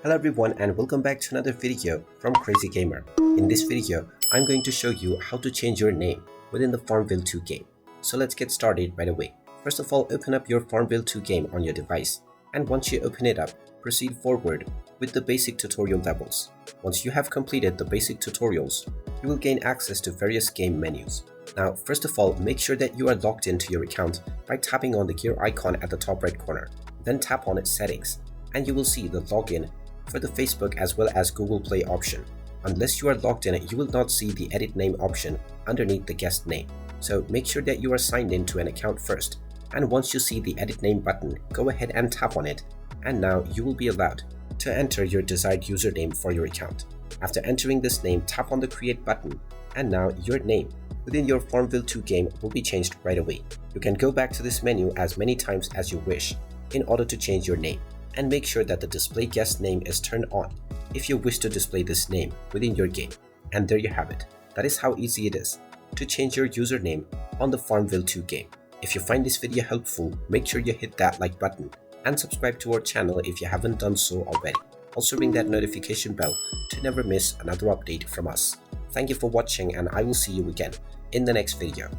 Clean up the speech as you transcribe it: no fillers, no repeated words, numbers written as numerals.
Hello everyone and welcome back to another video from Crazy Gamer. In this video, I'm going to show you how to change your name within the Farmville 2 game. So let's get started right away. First of all, open up your Farmville 2 game on your device, and once you open it up, proceed forward with the basic tutorial levels. Once you have completed the basic tutorials, you will gain access to various game menus. Now, first of all, make sure that you are logged into your account by tapping on the gear icon at the top right corner. Then tap on its settings, and you will see the login for the Facebook as well as Google Play option. Unless you are logged in, you will not see the edit name option underneath the guest name. So make sure that you are signed in to an account first. And once you see the edit name button, go ahead and tap on it. And now you will be allowed to enter your desired username for your account. After entering this name, tap on the create button. And now your name within your Farmville 2 game will be changed right away. You can go back to this menu as many times as you wish in order to change your name. And make sure that the display guest name is turned on if you wish to display this name within your game. And there you have it. That is how easy it is to change your username on the Farmville 2 game. If you find this video helpful, make sure you hit that like button and subscribe to our channel if you haven't done so already. Also ring that notification bell to never miss another update from us. Thank you for watching, and I will see you again in the next video.